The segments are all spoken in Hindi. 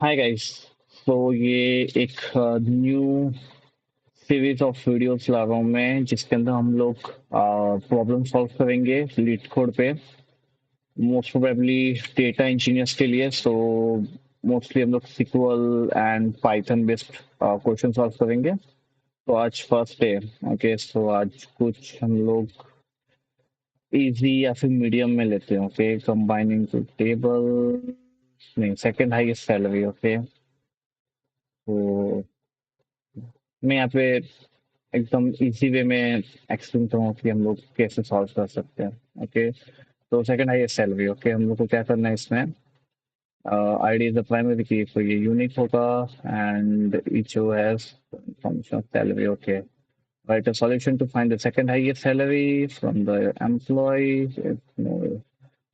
Hi guys. तो ये एक न्यू सीरीज ऑफ वीडियोस ला रहा हूँ मैं, जिसके अंदर हम लोग प्रॉब्लम सॉल्व करेंगे लीड कोड पे, मोस्ट प्रोबेबली डेटा इंजीनियर्स के लिए। सो मोस्टली हम लोग SQL and Python based question solve करेंगे। तो आज फर्स्ट डे। ओके, सो आज कुछ हम लोग इजी या फिर मीडियम में लेते हैं। ओके, कंबाइनिंग टू टेबल, नहीं, सेकंड हाईएस्ट सैलरी। ओके, तो मैं यहाँ पे एकदम इजी वे में एक्सप्लेन करूँगा कि हम लोग कैसे सॉल्व कर सकते हैं। ओके, तो सेकंड हाईएस्ट सैलरी। ओके, हम लोग को क्या करना है इसमें, आईडी इज द प्राइमरी की, तो ये यूनिक होगा and each O has function salary. Okay, write a solution to find the second highest salary from the employee.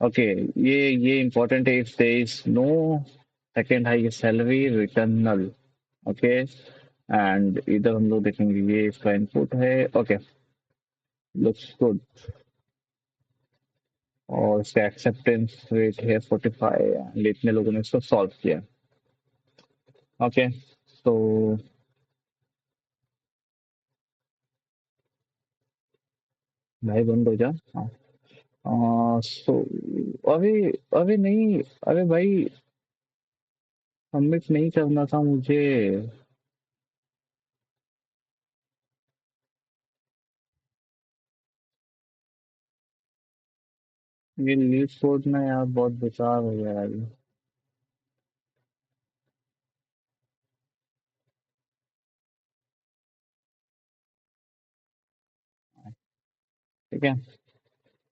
Okay, ये important है। If there is no second highest salary, return null. Okay, and इधर हम लोग देखेंगे, ये इसका इनपुट है। Okay, looks good. और इसका एक्सेप्टेंस रेट है 45, इतने लोगों ने इसको सॉल्व किया। ओके, तो भाई बंद हो जा। हाँ, सो अभी अभी नहीं, अरे भाई, सबमिट नहीं करना था मुझे। ये लीड कोड ना यार बहुत बेकार हो गया है अभी। ठीक है,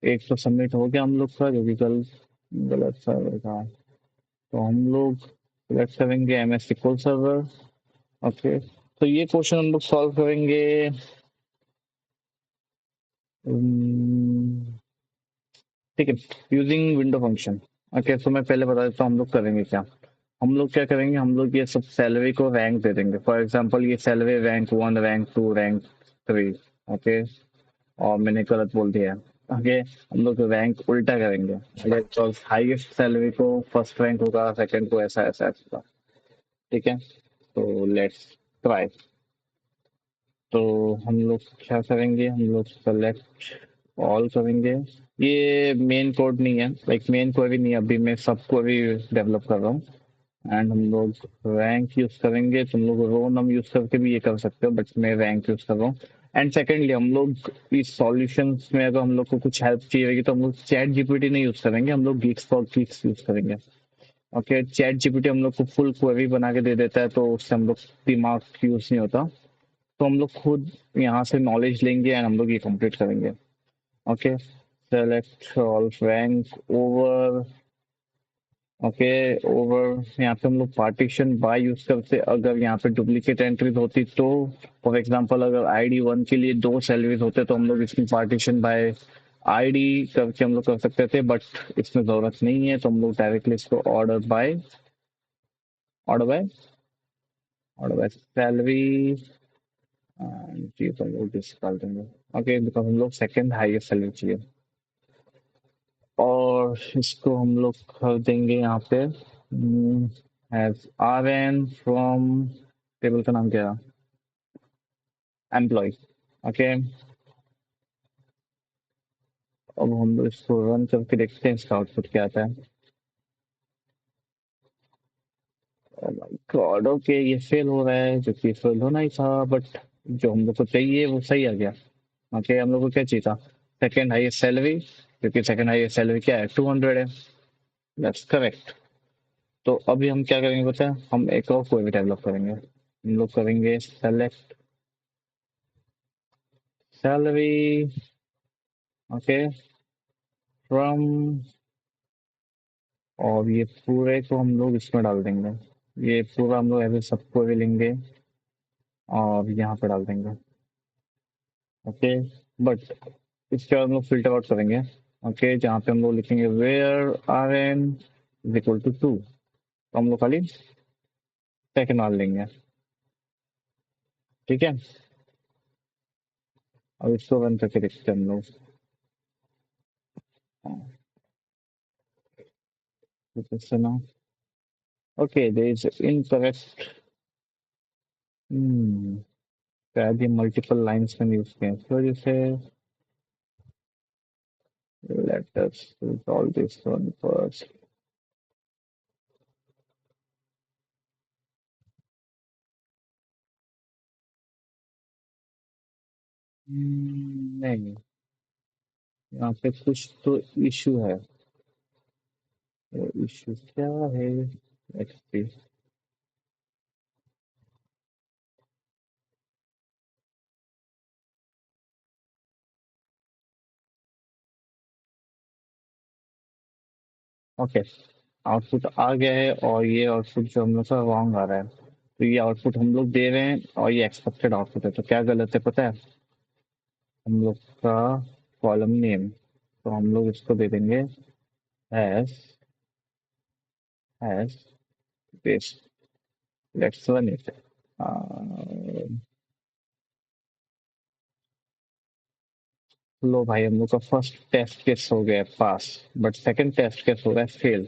एक तो सबमिट हो गया हम लोग का, जो कि कल गलत सर्वर था। तो हम लोग सिलेक्ट करेंगे M S SQL server. Okay, तो ये क्वेश्चन हम लोग सॉल्व करेंगे। उम्म, ठीक है, यूजिंग विंडो फंक्शन। ओके, तो मैं पहले बता देता हूँ हम लोग करेंगे क्या। हम लोग क्या करेंगे, हम लोग ये सब सैलरी को रैंक दे देंगे। फॉर एग्जांपल ये salary rank 1, rank 2, rank 3। Okay, और मैंने गलत बोल दिया। ओके, हम लोग रैंक उल्टा करेंगे। अगर तो हाईएस्ट सैलरी को फर्स्ट रैंक होगा, सेकंड को ऐसा ऐसा ऐसा। ठीक है, तो लेट्स ट्राई। तो हम लोग क्या करेंगे, हम लोग सेलेक्ट ऑल करेंगे। ये मेन कोड नहीं है, लाइक मेन क्वेरी नहीं है, अभी मैं सब क्वेरी डेवलप कर रहा हूँ। एंड हम लोग रैंक यूज करेंगे। तुम लोग रो नम यूज करके भी ये कर सकते हो, बट मैं रैंक यूज कर रहा हूँ। एंड सेकेंडली, हम लोग इस सॉल्यूशंस में अगर हम लोग को कुछ हेल्प चाहिए होगी तो हम लोग चैट जीपीटी नहीं यूज करेंगे, हम लोग गीक्स फॉर गीक्स यूज करेंगे। ओके, चैट जीपीटी हम लोग को फुल क्वेरी बना के दे देता है, तो उससे हम लोग दिमाग यूज नहीं होता। तो हम लोग खुद यहाँ से नॉलेज लेंगे एंड हम लोग ये कंप्लीट करेंगे। Okay, select all rank over. Okay, over यहाँ पे हम लोग पार्टीशन बाय यूज करते, अगर यहाँ पे डुप्लीकेट एंट्रीज होती तो। फॉर एग्जांपल अगर आईडी 1 के लिए दो सैलरीज होते तो हम लोग इसकी पार्टीशन बाय आईडी करके हम लोग कर सकते थे, बट इसमें जरूरत नहीं है, तो हम लोग डायरेक्टली इसको ऑर्डर बाय सैलरी जी, तो हम लोग डिस्काल देंगे। ओके, बिकॉज हम लोग सेकंड हाईएस्ट सैलरी चाहिए। और इसको हम लोग कर देंगे यहाँ पे has R N from, table का नाम क्या है, एम्प्लॉय। ओके, अब हम लोग इसको रन करके देखते हैं इसका आउटपुट क्या आता है। गॉड, ओके, ये फेल हो रहा है, जो कि फेल होना ही था, बट जो हम लोग को चाहिए वो सही आ गया। ओके, हम लोग को क्या चाहिए था, सेकेंड हाईएस्ट सैलरी, क्योंकि सेकेंड हाईएस्ट सैलरी क्या है, 200 है। That's correct. तो अभी हम क्या करेंगे पता है, हम एक और कोई भी डेवलप करेंगे। हम लोग करेंगे सेलेक्ट सैलरी। ओके, फ्रॉम, और ये पूरे को हम लोग इसमें डाल देंगे। ये पूरा हम लोग ऐसे सबको भी लेंगे और यहाँ पे डाल देंगे। ओके, बट इसके बाद हम लोग फिल्टर आउट करेंगे। ओके, जहाँ पे हम लोग लिखेंगे where R N is equal to 2, तो हम लोग खाली सेकंड डाल देंगे। ठीक है, अब इसको रन करके देखते हैं हम लोग। हाँ, तो इससे ना, Okay, there is incorrect. Hmm. Add the multiple lines when you can. So you say, let us resolve this one first. नहीं, यहाँ पे कुछ तो इशू है। इशू क्या है? Let's see. ओके, आउटपुट आ गया है और ये आउटपुट जो हम लोग का रॉन्ग आ रहा है। तो ये आउटपुट हम लोग दे रहे हैं और ये एक्सपेक्टेड आउटपुट है, तो क्या गलत है पता है? हम लोग का कॉलम नेम, तो हम लोग इसको दे देंगे as as this. Let's run it. लो भाई, हम लोग का फर्स्ट टेस्ट केस हो गया pass, but second test case हो गया फेल।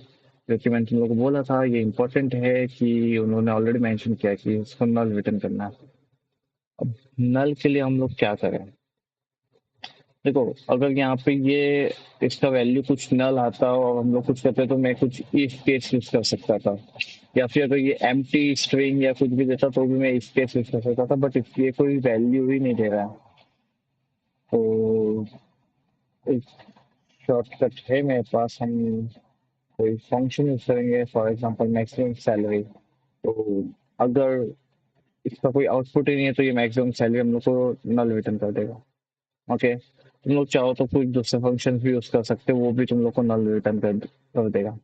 जो कि मैंने तुम लोग को बोला था, ये इंपॉर्टेंट है कि उन्होंने ऑलरेडी मेंशन किया कि इसको नल रिटर्न करना है। अब नल के लिए हम लोग क्या करें? देखो, अगर यहाँ पे ये इसका वैल्यू कुछ नल आता और हम लोग कुछ करते तो मैं कुछ इफ केस यूज कर सकता था, या फिर अगर ये एम्प्टी स्ट्रिंग या कुछ भी देता तो भी मैं इफ केस यूज कर सकता था, बट ये कोई वैल्यू ही नहीं दे रहा है। तो एक शॉर्टकट है मेरे पास, हम कोई फंक्शन यूज करेंगे, फॉर एग्जांपल मैक्सिमम सैलरी। तो अगर इसका कोई आउटपुट ही नहीं है तो ये मैक्सिमम सैलरी हम लोग को नल रिटर्न कर देगा। ओके, तुम लोग चाहो तो कोई दूसरे फंक्शन भी यूज कर सकते हो, वो भी तुम लोग को नल रिटर्न कर देगा।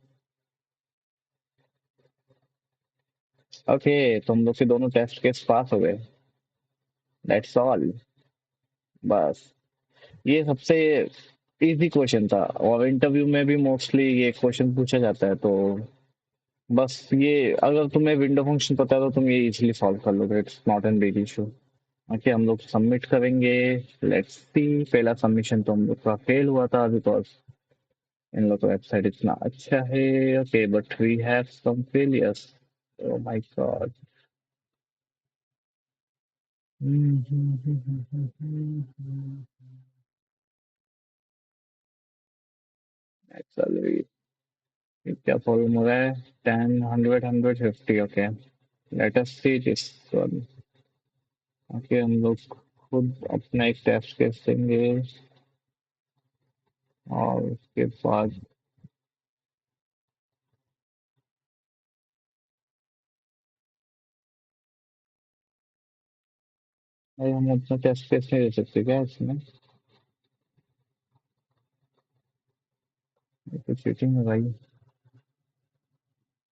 ओके, तुम लोग के दोनों टेस्ट केस पास हो गए। That's all. बस, ये सबसे इजी क्वेश्चन था और इंटरव्यू में भी मोस्टली ये क्वेश्चन पूछा जाता है। तो बस ये, अगर तुम्हें विंडो फंक्शन पता है तो तुम ये इजीली सॉल्व कर लोगे, it's not an big issue. Okay, हम लोग सबमिट करेंगे। Let's see. पहला सबमिशन तो हम लोग का फेल हुआ था बिकॉज इन लोग का वेबसाइट इतना अच्छा है। Okay, but we have some failures. Oh my God. Actually क्या प्रॉब्लम हो रहा है? 10 100 150। Okay, let us see this one. Okay, हम लोग खुद अपना एक टेस्ट केस देंगे और उसके बाद भाई हम अपना टेस्ट केस नहीं दे सकते क्या इसमें? ये तो चीटिंग है भाई।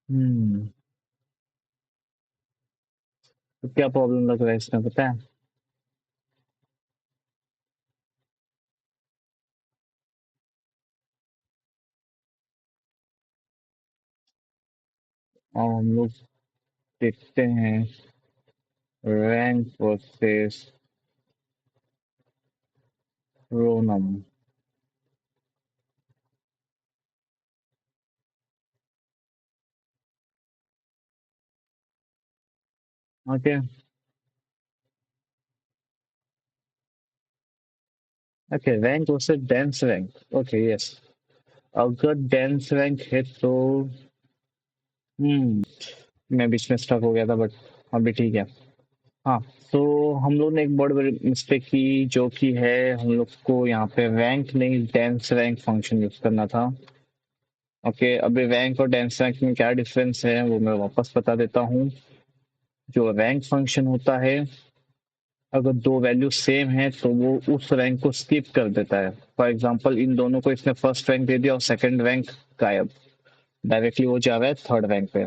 हम्म। तो क्या प्रॉब्लम लग रहा है इसमें पता है? और हम लोग देखते हैं rank versus rownum. Okay. Okay, rank versus dense rank. Okay, yes. अगर डेंस रैंक है तो मैं बीच में स्टक हो गया था, बट अभी ठीक है। हाँ, तो हम लोग ने एक बहुत बड़ी मिस्टेक की, जो कि है हम लोग को यहाँ पे रैंक नहीं डेंस रैंक फंक्शन यूज करना था। ओके, अभी रैंक और डेंस रैंक में क्या डिफरेंस है वो मैं वापस बता देता हूँ। जो रैंक फंक्शन होता है, अगर दो वैल्यू सेम है तो वो उस रैंक को स्किप कर देता है। फॉर एग्जांपल इन दोनों को इसने फर्स्ट रैंक दे दिया और सेकंड रैंक गायब, डायरेक्टली वो जा रहा है थर्ड रैंक पे।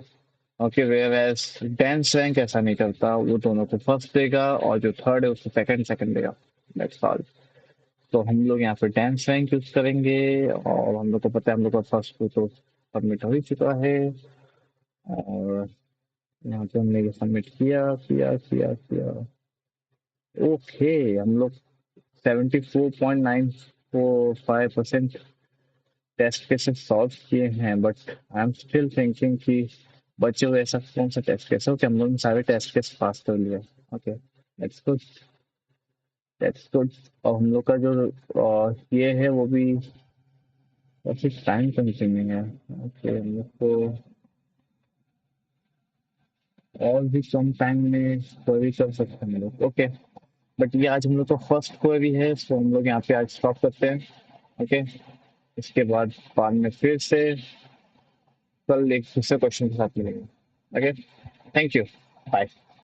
Okay, whereas dense rank ऐसा नहीं करता, वो दोनों को फर्स्ट देगा और जो थर्ड है उसको सेकंड सेकंड देगा। That's all. तो हम लोग यहाँ पे डेंस रैंक यूज करेंगे और हम लोग को पता है हम लोग का फर्स्ट तो सबमिट हो ही चुका है। और यहाँ पे हमने ये सबमिट किया किया किया किया। ओके, हम लोग 74.945% टेस्ट केसेस सॉल्व किए हैं, but I am still thinking कि बचे हुए ऐसा कौन सा टेस्ट केस है? ओके, हम लोग ने सारे टेस्ट केस पास कर लिए। Okay, let's good, that's good. और हम लोग का जो ये है वो भी काफी टाइम कंज्यूमिंग है। ओके, हम लोग को और भी कम टाइम में क्वेरी कर सकते हैं हम लोग। ओके, बट ये आज हम लोग का फर्स्ट क्वेरी है, सो हम लोग यहाँ पे आज स्टॉप करते हैं। ओके, इसके बाद में फिर से कल एक दूसरे क्वेश्चन के साथ मिलेंगे। Okay, thank you, bye.